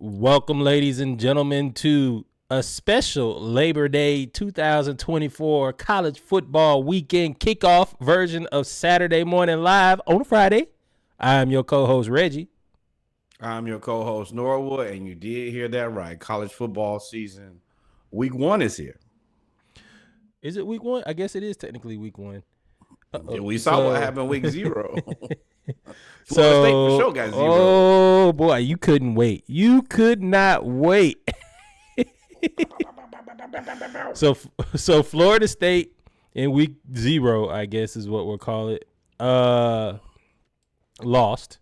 Welcome, ladies and gentlemen, to a special Labor Day 2024 college football weekend kickoff version of Saturday Morning Live on Friday. I am your co-host, Reggie. I'm your co-host, Norwood, and you did hear that right. College football season, week 1 is here. Is it week 1? I guess it is technically week 1. We saw what happened week 0. Florida State for sure got 0. Oh, boy, you couldn't wait. You could not wait. So Florida State in week 0, I guess is what we'll call it, lost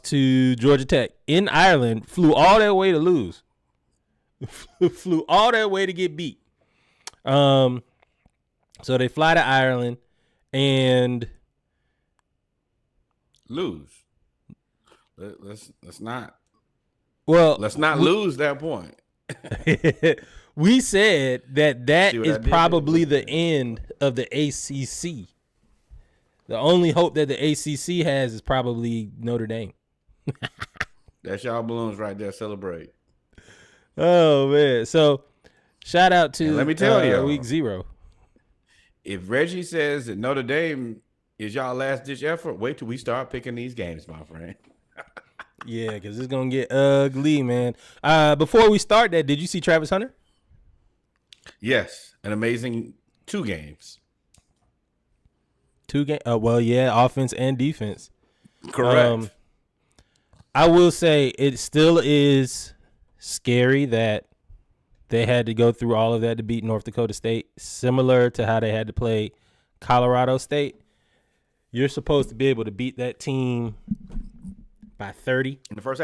to Georgia Tech in Ireland, flew all that way to lose. Flew all that way to get beat. So they fly to Ireland and lose. Let's not lose that point. We said that is probably the end of the ACC. The only hope that the ACC has is probably Notre Dame. That's y'all balloons right there. Celebrate. Oh, man. So, shout out to let me tell you, week 0. If Reggie says that Notre Dame is y'all last-ditch effort, wait till we start picking these games, my friend. Yeah, because it's going to get ugly, man. Before we start that, did you see Travis Hunter? Yes, an amazing 2 games. 2 games? Well, yeah, offense and defense. Correct. I will say it still is scary that they had to go through all of that to beat North Dakota State, similar to how they had to play Colorado State. You're supposed to be able to beat that team by 30 in the first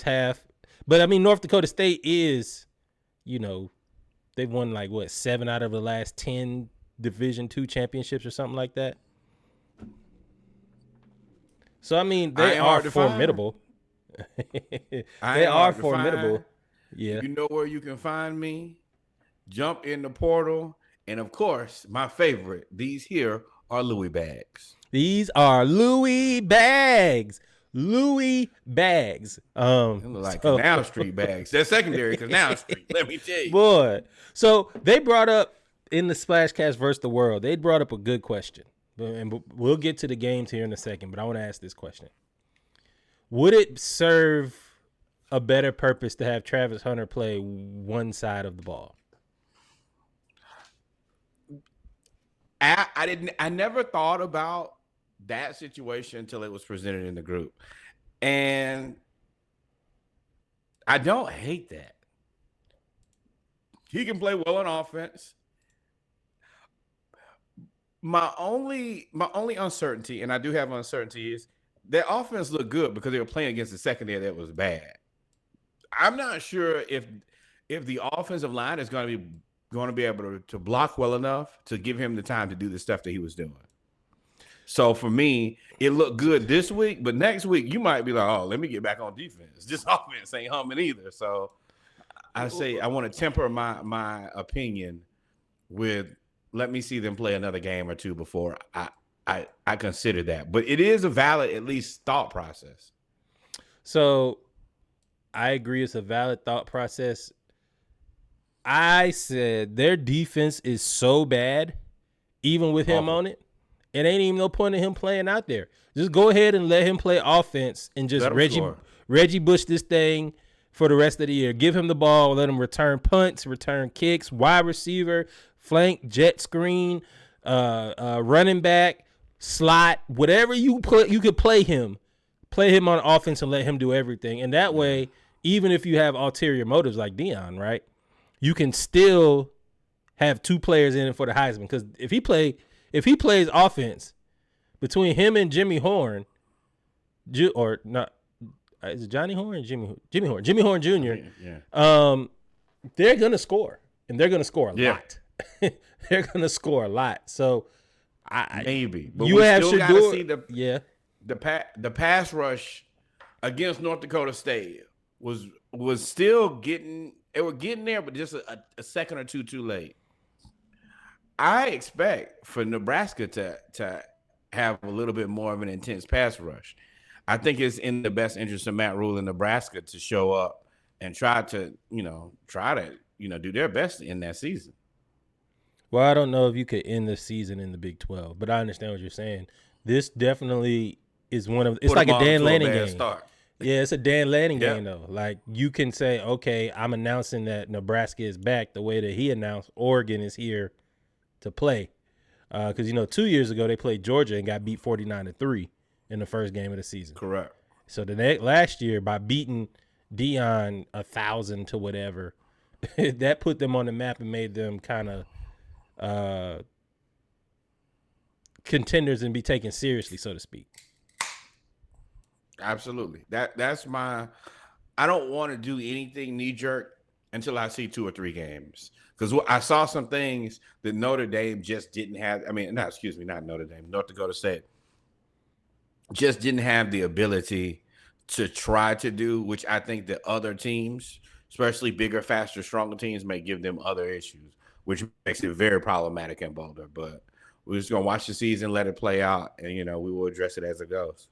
half. But I mean, North Dakota State is, they've won 7 out of the last 10 Division II championships or something like that. So I mean, they are formidable. They are formidable. Yeah. You know where you can find me? Jump in the portal. And of course, my favorite, these here are Louis bags. These are Louis bags. Louis bags. They look like Canal Street bags. They're secondary Canal Street, let me tell you. Boy. So they brought up in the Splashcast versus the World, they brought up a good question. And we'll get to the games here in a second, but I want to ask this question. Would it serve a better purpose to have Travis Hunter play one side of the ball? I never thought about that situation until it was presented in the group. And I don't hate that. He can play well on offense. My only uncertainty, and I do have uncertainty, is their offense looked good because they were playing against the secondary that was bad. I'm not sure if the offensive line is going to be able to block well enough to give him the time to do the stuff that he was doing. So for me, it looked good this week, but next week you might be like, oh, let me get back on defense. This offense ain't humming either. So I say I want to temper my opinion with let me see them play another game or two before I consider that. But it is a valid, at least, thought process. So I agree it's a valid thought process. I said their defense is so bad, even with him on it, it ain't even no point in him playing out there. Just go ahead and let him play offense and just Reggie Bush this thing for the rest of the year. Give him the ball, let him return punts, return kicks, wide receiver, flank, jet screen, running back, slot, whatever you could play him on offense and let him do everything. And that way, even if you have ulterior motives like Deion, right, you can still have 2 players in it for the Heisman. Because if he plays offense between him and Jimmy Horn, or not, is it Johnny Horn or Jimmy Horn? Jimmy Horn Jr. Yeah. They're gonna score, and they're gonna score a lot. They're gonna score a lot. So maybe, but you we have still got to see the pass rush against North Dakota State was still getting. They were getting there, but just a second or two too late. I expect for Nebraska to have a little bit more of an intense pass rush. I think it's in the best interest of Matt Rule and Nebraska to show up and try to do their best in that season. Well, I don't know if you could end the season in the Big 12, but I understand what you're saying. This definitely is one of. It's like a Dan Lanning game. Start. Yeah, it's a Dan Lanning game though. Like you can say, okay, I'm announcing that Nebraska is back the way that he announced Oregon is here to play. Because 2 years ago they played Georgia and got beat 49-3 in the first game of the season. Correct. So last year by beating Deion 1,000 to whatever, that put them on the map and made them kind of contenders and be taken seriously, so to speak. Absolutely. That's my. I don't want to do anything knee jerk until I see 2 or 3 games, because I saw some things that Notre Dame just didn't have. I mean, not Notre Dame, North Dakota State just didn't have the ability to try to do, which I think that other teams, especially bigger, faster, stronger teams, may give them other issues, which makes it very problematic in Boulder. But we're just gonna watch the season, let it play out, and we will address it as it goes.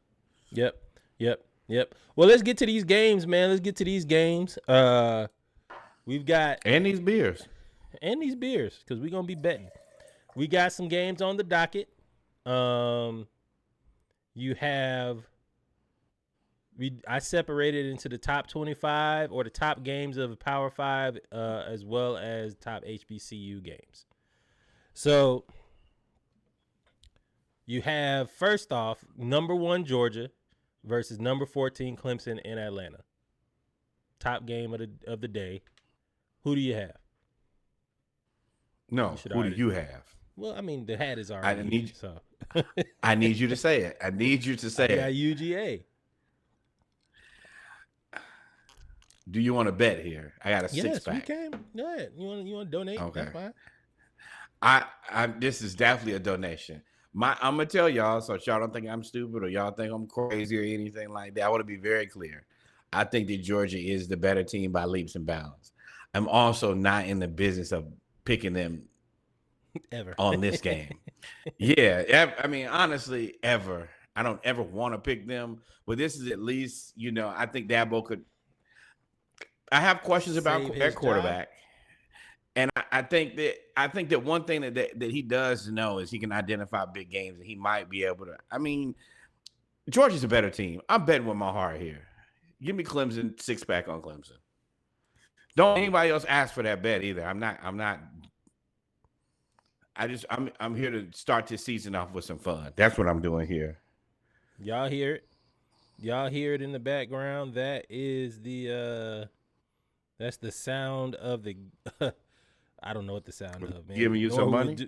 Yep. Well, let's get to these games, man. Let's get to these games. We've got these beers, because we're gonna be betting. We got some games on the docket. You have. I separated into the top 25 or the top games of Power 5, as well as top HBCU games. So you have, first off, number 1 Georgia versus number 14 Clemson in Atlanta. Top game of the day. Who do you have? No, who do you have? Well, I mean, the hat is already. I need you to say it. I need you to say it. I got UGA. Do you want to bet here? I got a 6-pack. Yes, we can. Go ahead. You want to donate? Okay. That's fine. This is definitely a donation. I'm gonna tell y'all, so y'all don't think I'm stupid or y'all think I'm crazy or anything like that. I want to be very clear. I think that Georgia is the better team by leaps and bounds. I'm also not in the business of picking them ever on this game. Yeah, I mean, honestly, ever. I don't ever want to pick them, but this is at least, I think Dabo could. I have questions about their quarterback. And I think that one thing that he does know is he can identify big games, and he might be able to. I mean, Georgia's a better team. I'm betting with my heart here. Give me Clemson, 6-pack on Clemson. Don't anybody else ask for that bet either. I'm not. I'm here to start this season off with some fun. That's what I'm doing here. Y'all hear it? Y'all hear it in the background? That is that's the sound of the. I don't know what the sound of, man. Giving you some money?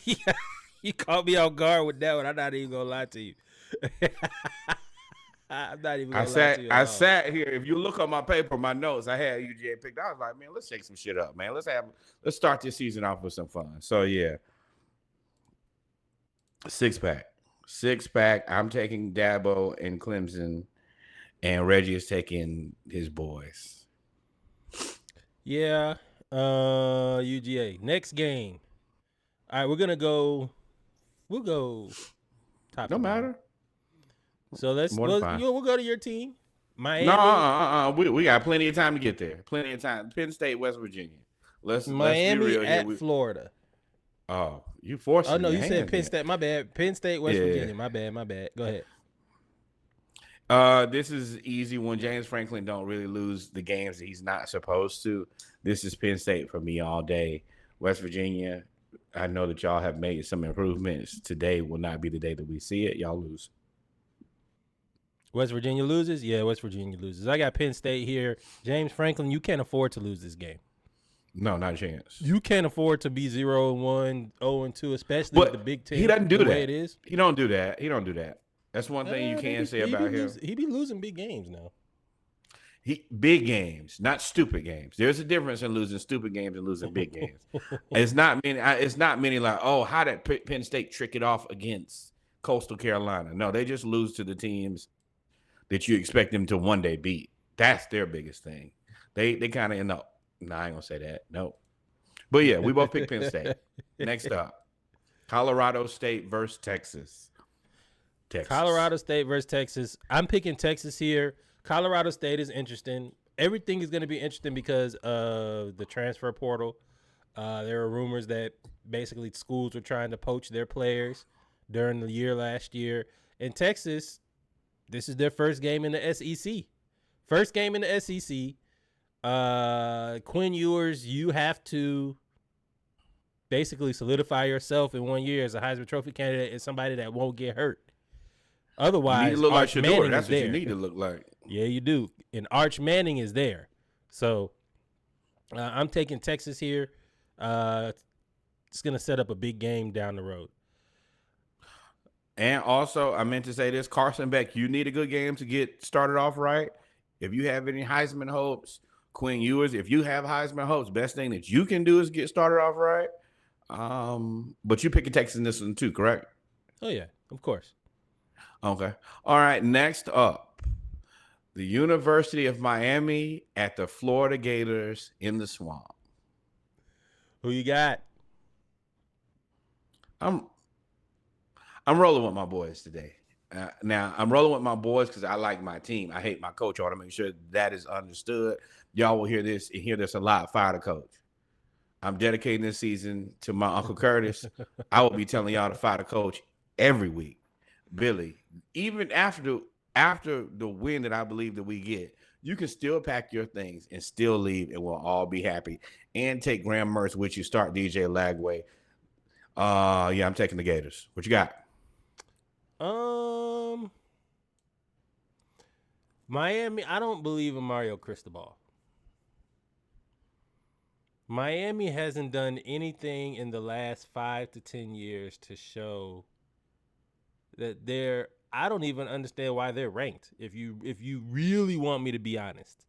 Yeah, you caught me off guard with that one. I'm not even gonna lie to you. I'm not even gonna lie to you. I sat here. If you look on my paper, my notes, I had UGA picked. I was like, man, let's shake some shit up, man. Let's start this season off with some fun. So yeah. 6-pack. I'm taking Dabo and Clemson, and Reggie is taking his boys. Yeah. UGA. Next game. All right, we'll go top. No matter. So we'll go to your team. Miami. No, we got plenty of time to get there. Plenty of time. Penn State, West Virginia. Miami let's be real at here. Florida. Oh, you forced. Oh no, you said Penn State. My bad. Penn State, West Virginia. My bad. Go ahead. This is easy when James Franklin don't really lose the games that he's not supposed to. This is Penn State for me all day. West Virginia, I know that y'all have made some improvements. Today will not be the day that we see it. Y'all lose. West Virginia loses? Yeah, West Virginia loses. I got Penn State here. James Franklin, you can't afford to lose this game. No, not a chance. You can't afford to be 0-1, 0-2, especially with the Big Ten. He doesn't do that. Way it is. He don't do that. That's one thing you can say about him. He be losing big games now. Big games, not stupid games. There's a difference in losing stupid games and losing big games. It's not many like, oh, how did Penn State trick it off against Coastal Carolina? No, they just lose to the teams that you expect them to one day beat. That's their biggest thing. They kind of end up. No, I ain't gonna say that. No. But yeah, we both pick Penn State. Next up, Colorado State versus Texas. Texas. Colorado State versus Texas. I'm picking Texas here. Colorado State is interesting. Everything is going to be interesting because of the transfer portal. There are rumors that basically schools were trying to poach their players during the year last year. In Texas, this is their first game in the SEC. First game in the SEC. Quinn Ewers, you have to basically solidify yourself in 1 year as a Heisman Trophy candidate and somebody that won't get hurt. Otherwise, you need to look Arch like Manning Shador. That's is what there. you need to look like. Yeah, you do. And Arch Manning is there. So I'm taking Texas here. It's going to set up a big game down the road. And also, I meant to say this, Carson Beck, you need a good game to get started off right. If you have any Heisman hopes, Quinn Ewers, if you have Heisman hopes, best thing that you can do is get started off right. But you picking Texas in this one too, correct? Oh, yeah, of course. Okay. All right. Next up, the University of Miami at the Florida Gators in the Swamp. Who you got? I'm rolling with my boys today. Now, I'm rolling with my boys because I like my team. I hate my coach. I want to make sure that is understood. Y'all will hear this and hear this a lot. Fire the coach. I'm dedicating this season to my Uncle Curtis. I will be telling y'all to fire the coach every week. Billy, even after the win that I believe that we get, you can still pack your things and still leave, and we'll all be happy. And take Graham Mertz with you. Start DJ Lagway. Yeah, I'm taking the Gators. What you got? Miami. I don't believe in Mario Cristobal. Miami hasn't done anything in the last 5 to 10 years to show that they're. I don't even understand why they're ranked. If you really want me to be honest,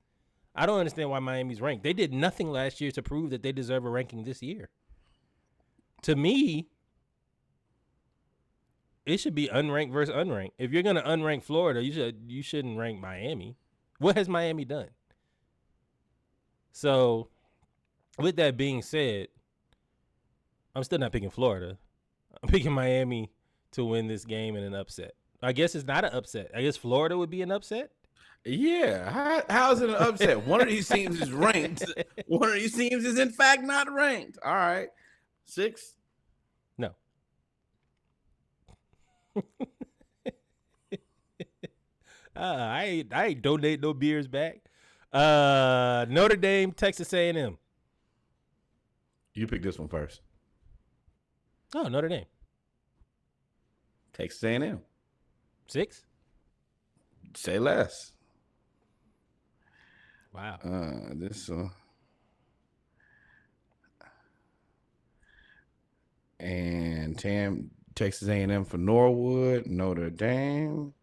I don't understand why Miami's ranked. They did nothing last year to prove that they deserve a ranking this year. To me, it should be unranked versus unranked. If you're gonna unrank Florida, you shouldn't rank Miami. What has Miami done? So, with that being said, I'm still not picking Florida. I'm picking Miami to win this game in an upset. I guess it's not an upset. I guess Florida would be an upset. Yeah. How is it an upset? One of these teams is ranked. One of these teams is in fact not ranked. All right. 6. No. I ain't donate no beers back. Notre Dame, Texas A&M. You pick this one first. Oh, Notre Dame. Texas A&M. 6. Say less. Wow. This and Texas A&M for Norwood, Notre Dame.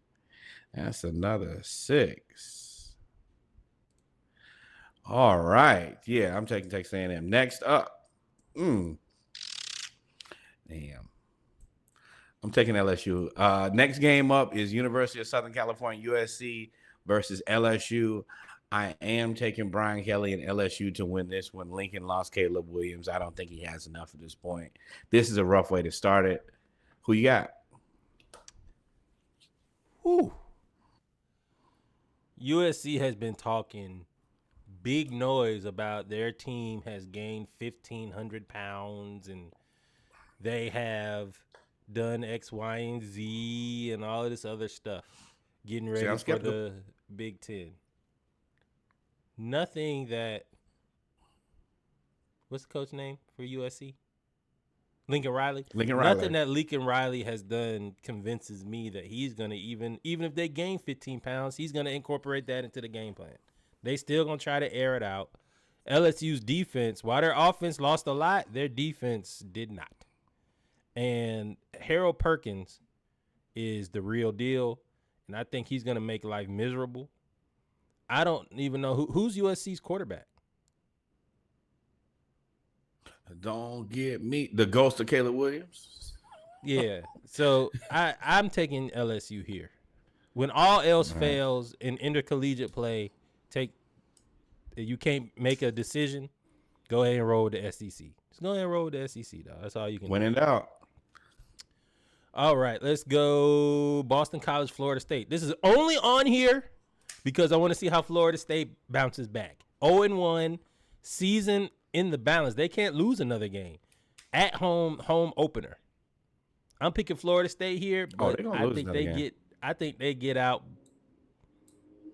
That's another 6. All right. Yeah, I'm taking Texas A&M. Next up. Damn. I'm taking LSU. Next game up is University of Southern California, USC versus LSU. I am taking Brian Kelly and LSU to win this one. Lincoln lost Caleb Williams. I don't think he has enough at this point. This is a rough way to start it. Who you got? Whew. USC has been talking big noise about their team has gained 1,500 pounds and they have done X, Y, and Z and all of this other stuff, getting ready for the Big Ten. Nothing that – what's the coach name for USC? Lincoln Riley? Nothing that Lincoln Riley has done convinces me that he's going to even if they gain 15 pounds, he's going to incorporate that into the game plan. They still going to try to air it out. LSU's defense, while their offense lost a lot, their defense did not. And Harold Perkins is the real deal, and I think he's going to make life miserable. I don't even know who's USC's quarterback. Don't get me. The ghost of Caleb Williams. Yeah. So I'm taking LSU here. When all else fails in intercollegiate play, you can't make a decision, go ahead and roll with the SEC. Just go ahead and roll with the SEC, though. That's all you can do. Win it out. All right, let's go. Boston College, Florida State. This is only on here because I want to see how Florida State bounces back. 0-1 season in the balance. They can't lose another game. At home opener. I'm picking Florida State here, but I think they get out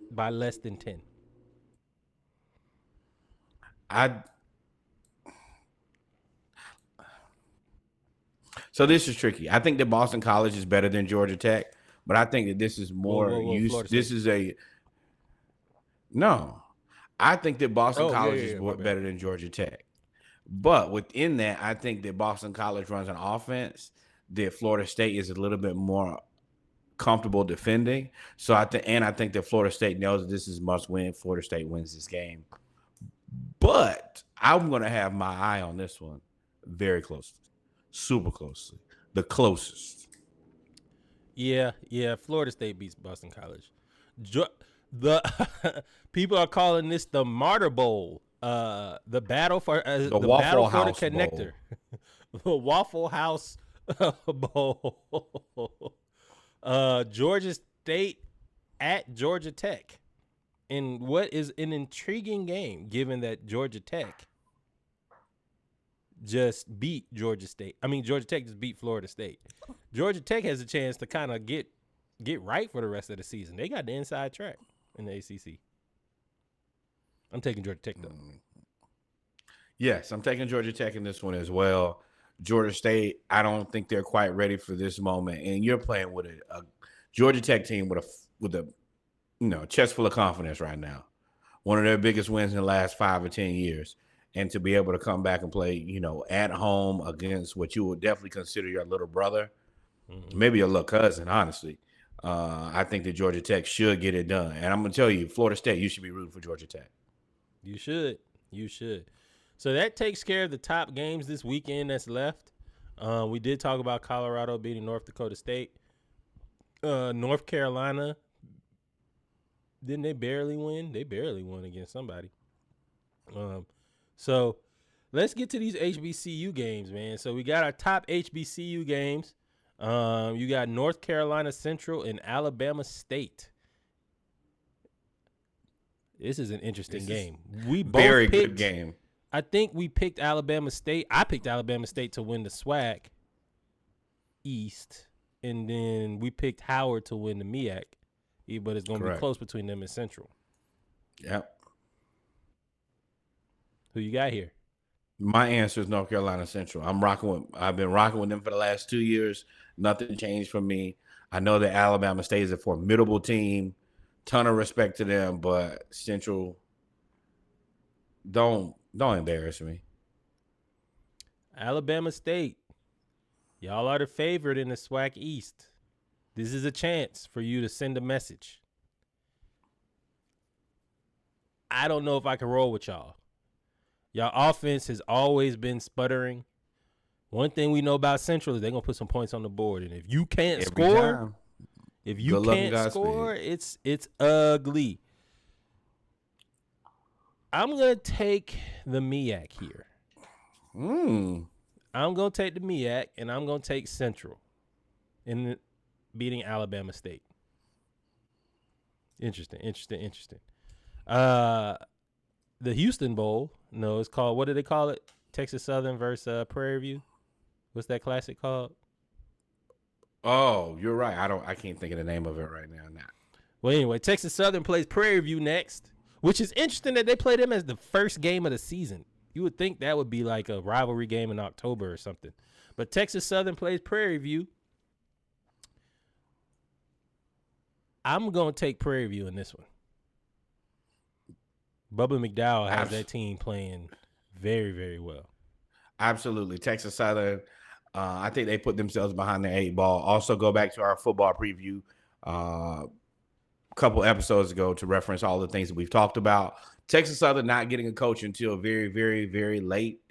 by less than 10. So this is tricky. I think that Boston College is better than Georgia Tech, but I think that this is more used. This is I think that Boston College is better than Georgia Tech. But within that, I think that Boston College runs an offense that Florida State is a little bit more comfortable defending. So I think that Florida State knows that this is must win. Florida State wins this game. But I'm going to have my eye on this one very closely. Super closely. The closest. Yeah. Florida State beats Boston College. The people are calling this the Martyr Bowl. The battle for the battle for the connector. The Waffle House Bowl. Georgia State at Georgia Tech. In what is an intriguing game, given that Georgia Tech just beat Georgia State. I mean, Georgia Tech just beat Florida State. Georgia Tech has a chance to kind of get right for the rest of the season. They got the inside track in the ACC. I'm taking Georgia Tech, though. Yes, I'm taking Georgia Tech in this one as well. Georgia State, I don't think they're quite ready for this moment. And you're playing with a Georgia Tech team with a chest full of confidence right now. One of their biggest wins in the last 5 or 10 years. And to be able to come back and play, at home against what you would definitely consider your little brother, maybe your little cousin, honestly. I think that Georgia Tech should get it done. And I'm going to tell you, Florida State, you should be rooting for Georgia Tech. You should. So that takes care of the top games this weekend that's left. We did talk about Colorado beating North Dakota State. North Carolina, didn't they barely win? They barely won against somebody. So let's get to these HBCU games, man. So we got our top HBCU games. You got North Carolina Central and Alabama State. This is an interesting game. We both very good game. I think we picked Alabama State. I picked Alabama State to win the SWAC East, and then we picked Howard to win the MEAC. But it's going to be close between them and Central. Yep. Who you got here? My answer is North Carolina Central. I've been rocking with them for the last 2 years. Nothing changed for me. I know that Alabama State is a formidable team. Ton of respect to them, but Central, don't embarrass me. Alabama State, y'all are the favorite in the SWAC East. This is a chance for you to send a message. I don't know if I can roll with y'all. Y'all offense has always been sputtering. One thing we know about Central is they're going to put some points on the board. And if you can't score, it's ugly. I'm going to take the MEAC here. I'm going to take the MEAC, and I'm going to take Central in beating Alabama State. Interesting. The Houston Bowl, no, it's called, what do they call it? Texas Southern versus Prairie View. What's that classic called? Oh, you're right. I can't think of the name of it right now. Well, anyway, Texas Southern plays Prairie View next, which is interesting that they play them as the first game of the season. You would think that would be like a rivalry game in October or something. But Texas Southern plays Prairie View. I'm going to take Prairie View in this one. Bubba McDowell has that team playing very, very well. Absolutely. Texas Southern, I think they put themselves behind the 8 ball. Also, go back to our football preview a couple episodes ago to reference all the things that we've talked about. Texas Southern not getting a coach until very, very, very late.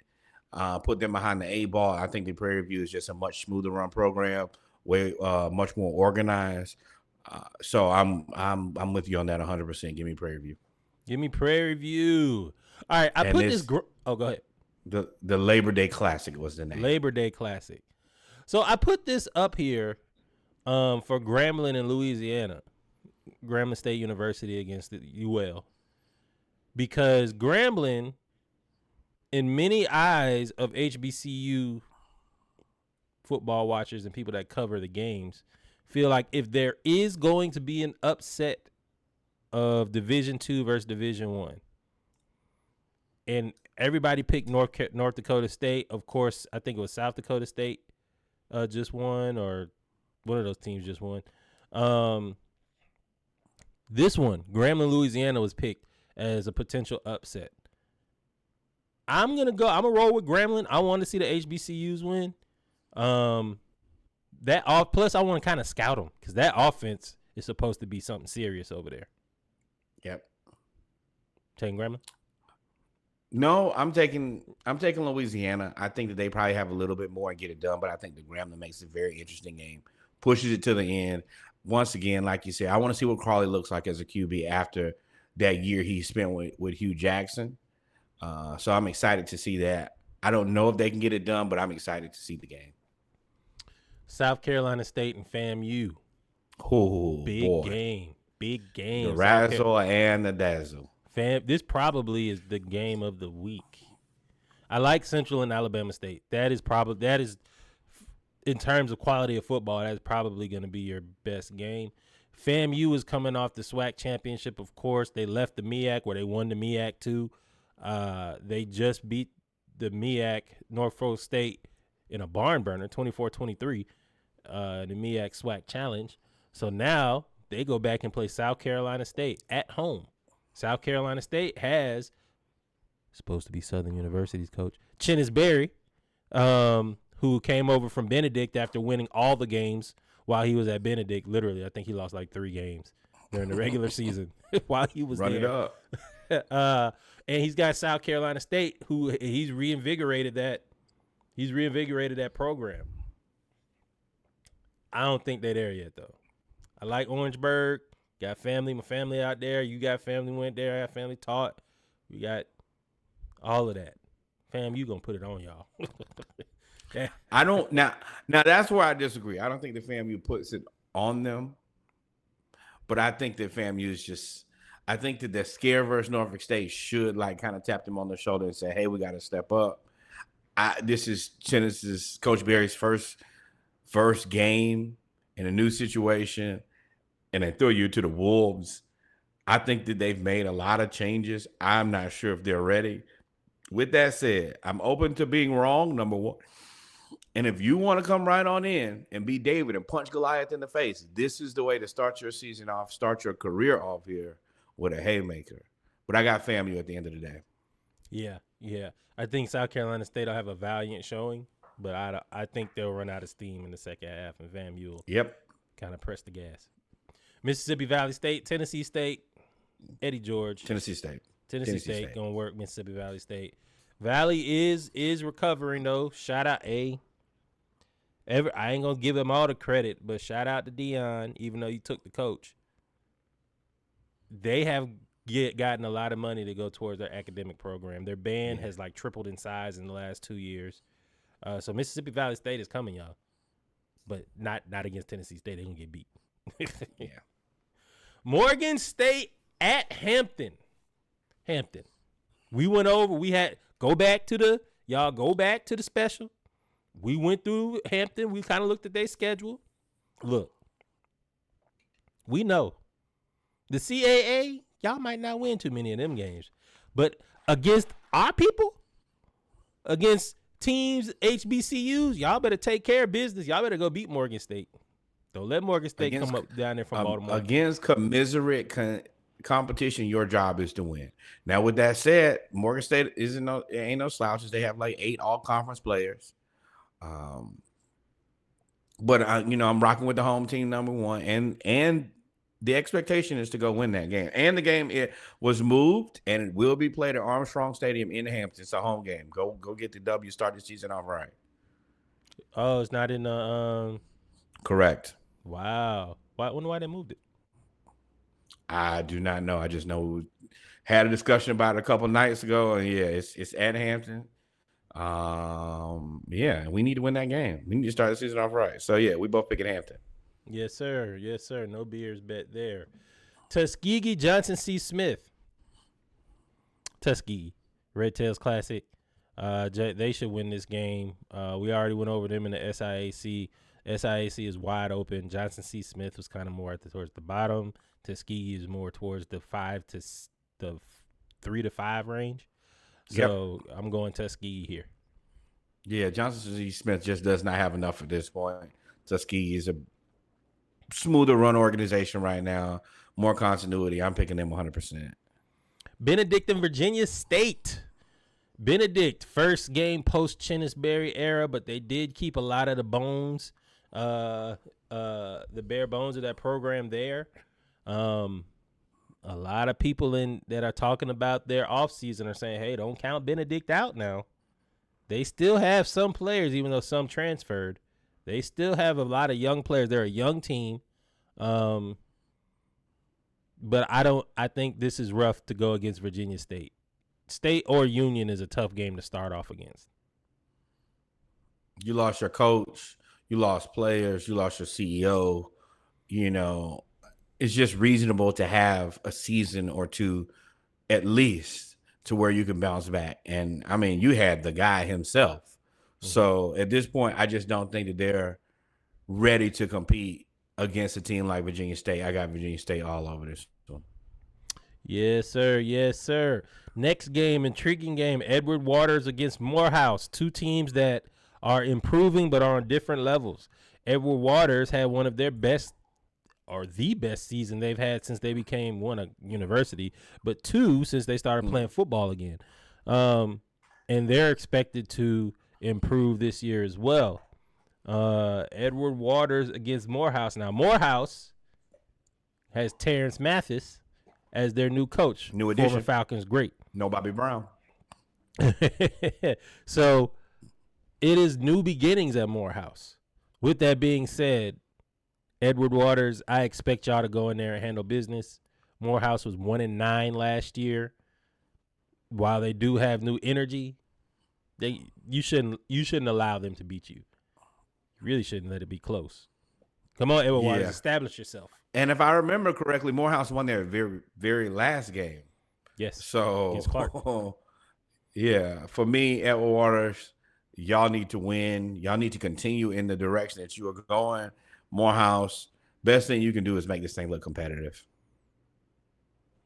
Put them behind the 8 ball. I think the Prairie View is just a much smoother run program, way much more organized. So I'm with you on that 100%. Give me Prairie View. Give me Prairie View. All right, I put this. Go ahead. The Labor Day Classic was the name. Labor Day Classic. So I put this up here For Grambling in Louisiana, Grambling State University against the UL, because Grambling, in many eyes of HBCU football watchers and people that cover the games, feel like if there is going to be an upset of Division II versus Division I, and everybody picked North Dakota State. Of course, I think it was South Dakota State just won, or one of those teams just won. This one, Grambling, Louisiana, was picked as a potential upset. I'm gonna roll with Grambling. I want to see the HBCUs win. Plus I want to kind of scout them because that offense is supposed to be something serious over there. Yep. Taking Grambling? No, I'm taking Louisiana. I think that they probably have a little bit more and get it done, but I think the Grambling makes it a very interesting game, pushes it to the end. Once again, like you said, I want to see what Crawley looks like as a QB after that year he spent with Hugh Jackson. So I'm excited to see that. I don't know if they can get it done, but I'm excited to see the game. South Carolina State and FAMU. Oh, big boy. game. Big game. The razzle and the dazzle. This probably is the game of the week. I like Central and Alabama State. That is in terms of quality of football, that's probably going to be your best game. FAMU is coming off the SWAC championship, of course. They left the MEAC where they won the MEAC too. They just beat the MEAC, Norfolk State, in a barn burner, 24-23, the MEAC SWAC challenge. So now they go back and play South Carolina State at home. South Carolina State has supposed to be Southern University's coach, Chennis Berry, who came over from Benedict after winning all the games while he was at Benedict. Literally, I think he lost like 3 games during the regular season while he was Run there. It up. And he's got South Carolina State, who he's reinvigorated that program. I don't think they're there yet, though. I like Orangeburg. Got family, my family out there. You got family went there. I got family taught. We got all of that. Fam, you gonna put it on y'all. Yeah. I don't now that's where I disagree. I don't think the FAMU puts it on them, but I think that FAMU is just. I think that the scare versus Norfolk State should like kind of tap them on the shoulder and say, "Hey, we got to step up." This is Chennis's Coach Berry's first game in a new situation, and they throw you to the wolves. I think that they've made a lot of changes. I'm not sure if they're ready. With that said, I'm open to being wrong, number one. And if you want to come right on in and be David and punch Goliath in the face, this is the way to start your season off, start your career off here with a haymaker. But I got FAMU at the end of the day. Yeah. I think South Carolina State will have a valiant showing, but I think they'll run out of steam in the second half, and FAMU will kind of press the gas. Mississippi Valley State, Tennessee State, Eddie George. Tennessee State gonna work Mississippi Valley State. Valley is recovering though. Shout out I ain't gonna give him all the credit, but shout out to Dion, even though you took the coach. They have gotten a lot of money to go towards their academic program. Their band has like tripled in size in the last 2 years. So Mississippi Valley State is coming, y'all, but not against Tennessee State. They're gonna get beat. Yeah. Morgan State at Hampton. We went over. Go back to the special. We went through Hampton. We kind of looked at their schedule. Look, we know the CAA, y'all might not win too many of them games, but against our people, against teams, HBCUs, y'all better take care of business. Y'all better go beat Morgan State. Don't let Morgan State come up down there from Baltimore. Against commiserate competition, your job is to win. Now, with that said, Morgan State ain't no slouches. They have like 8 all-conference players. But I'm rocking with the home team number one, and the expectation is to go win that game. And the game was moved, and it will be played at Armstrong Stadium in Hampton. It's a home game. Go get the W. Start the season off right. Oh, it's not in the Correct. Wow. Why they moved it? I do not know. I just know we had a discussion about it a couple nights ago, and it's at Hampton. We need to win that game. We need to start the season off right. So we both picking Hampton. Yes, sir. Yes, sir. No beers bet there. Tuskegee Johnson C. Smith. Tuskegee. Red Tails Classic. They should win this game. We already went over them in the SIAC. SIAC is wide open. Johnson C. Smith was kind of more towards the bottom. Tuskegee is more towards the 3 to 5 range. So I'm going Tuskegee here. Yeah, Johnson C. Smith just does not have enough at this point. Tuskegee is a smoother run organization right now, more continuity. I'm picking them 100%. Benedict and Virginia State. Benedict, first game post Chinnisberry era, but they did keep a lot of the bones, the bare bones of that program there. A lot of people that are talking about their offseason are saying, hey, don't count Benedict out now. They still have some players, even though some transferred. They still have a lot of young players. They're a young team. But I think this is rough to go against Virginia State. State or Union is a tough game to start off against. You lost your coach, you lost players, you lost your CEO. You know, it's just reasonable to have a season or two at least to where you can bounce back. And I mean, you had the guy himself. Mm-hmm. So at this point, I just don't think that they're ready to compete against a team like Virginia State. I got Virginia State all over this one. Yes, sir. Yes, sir. Next game, intriguing game, Edward Waters against Morehouse. Two teams that are improving but are on different levels. Edward Waters had one of their best or the best season they've had since they became, one, a university, but two, since they started playing football again. And they're expected to improve this year as well. Edward Waters against Morehouse. Now, Morehouse has Terrence Mathis as their new coach. New addition. Former Falcons great. No Bobby Brown. So it is new beginnings at Morehouse. With that being said, Edward Waters, I expect y'all to go in there and handle business. Morehouse was 1-9 last year. While they do have new energy, you shouldn't allow them to beat you. You really shouldn't let it be close. Come on, Edward Waters, establish yourself. And if I remember correctly, Morehouse won their very, very last game. Yes. So, against Clark. Yeah, for me, Edward Waters, y'all need to win. Y'all need to continue in the direction that you are going. Morehouse, best thing you can do is make this thing look competitive.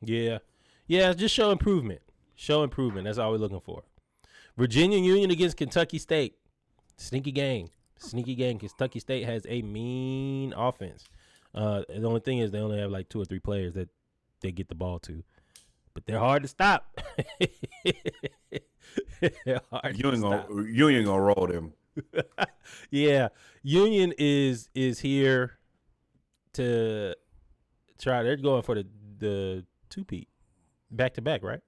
Yeah. Yeah, just show improvement. Show improvement. That's all we're looking for. Virginia Union against Kentucky State. Sneaky game. Sneaky game. Kentucky State has a mean offense. The only thing is they only have like 2 or 3 players that they get the ball to. But they're hard to stop. You ain't gonna roll them. Yeah. Union is here to try. They're going for the two-peat. Back-to-back, right?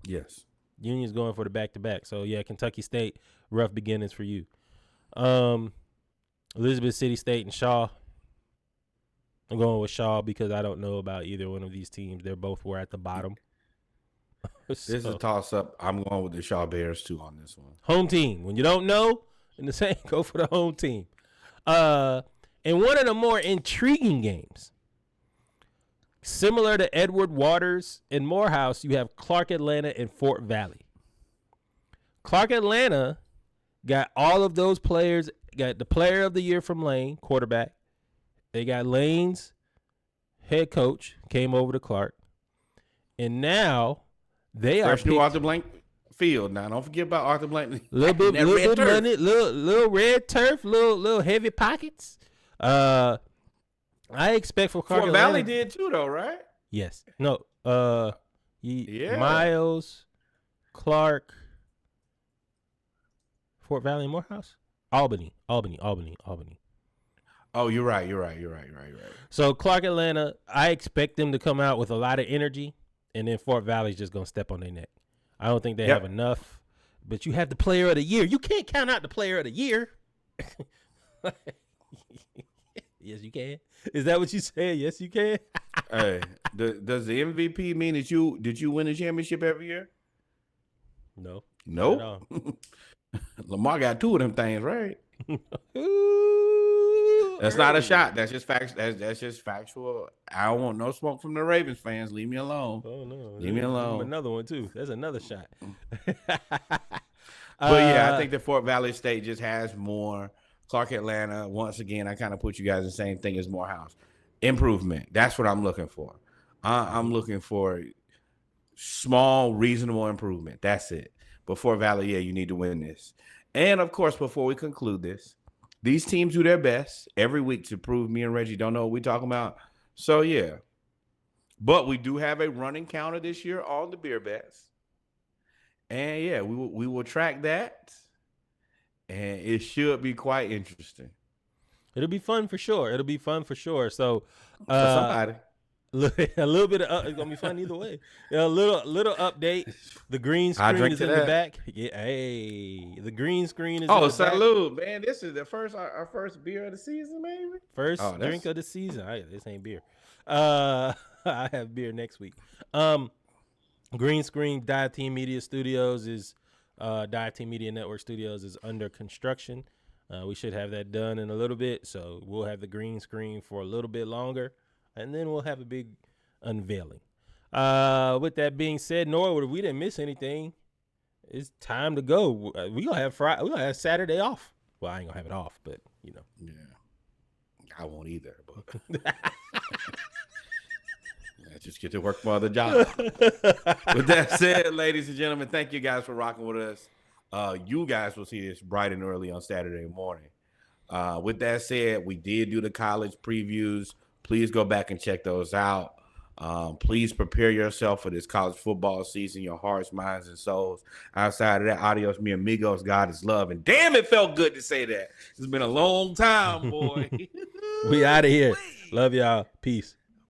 Yes. Union's going for the back-to-back. So, yeah, Kentucky State, rough beginnings for you. Elizabeth City State and Shaw. I'm going with Shaw because I don't know about either one of these teams. They're both were at the bottom. This is a toss-up. I'm going with the Shaw Bears, too, on this one. Home team. When you don't know, in the same, go for the home team. And one of the more intriguing games, similar to Edward Waters and Morehouse, you have Clark Atlanta and Fort Valley. Clark Atlanta got all of those players, got the player of the year from Lane, quarterback. They got Lane's head coach, came over to Clark. And now they are new Arthur Blank field. Now, don't forget about Arthur Blank. Little bit money, little red turf, little heavy pockets. I expect for Clark Fort Atlanta. Valley did too, though, right? Yes. No. Miles, Clark, Fort Valley, and Morehouse, Albany. Oh, you're right. So Clark Atlanta, I expect them to come out with a lot of energy, and then Fort Valley's just gonna step on their neck. I don't think they have enough. But you have the player of the year. You can't count out the player of the year. Yes, you can. Is that what you said? Yes, you can. Hey, does the MVP mean that did you win a championship every year? No. Nope. Lamar got 2 of them things, right? That's not a shot. That's just facts. That's just factual. I don't want no smoke from the Ravens fans. Leave me alone. Oh no, leave me alone. Another one too. That's another shot. But yeah, I think that Fort Valley State just has more. Clark Atlanta, once again, I kind of put you guys in the same thing as Morehouse. Improvement. That's what I'm looking for. I'm looking for small, reasonable improvement. That's it. But Fort Valley, yeah, you need to win this. And of course, before we conclude this, these teams do their best every week to prove me and Reggie don't know what we're talking about. So yeah. But we do have a running counter this year on the beer bets. And yeah, we will track that. And it should be quite interesting. It'll be fun for sure. So for somebody. A little bit of it's gonna be fun either way. A little update. The green screen is in the back. Yeah, hey, the green screen is. Oh, salute, man! This is our first beer of the season, maybe. First drink of the season. This ain't beer. I have beer next week. Green Screen Team Media Studios is Team Media Network Studios is under construction. We should have that done in a little bit, so we'll have the green screen for a little bit longer, and then we'll have a big unveiling. With that being said, Norwood, we didn't miss anything. It's time to go. We gonna have Friday. We gonna have Saturday off. Well, I ain't gonna have it off, but you know. Yeah, I won't either. But just get to work for other jobs. With that said, ladies and gentlemen, thank you guys for rocking with us. You guys will see this bright and early on Saturday morning. With that said, we did do the college previews. Please go back and check those out. Please prepare yourself for this college football season, your hearts, minds, and souls. Outside of that, adios, mi amigos. God is love. And damn, it felt good to say that. It's been a long time, boy. We out of here. Love y'all. Peace.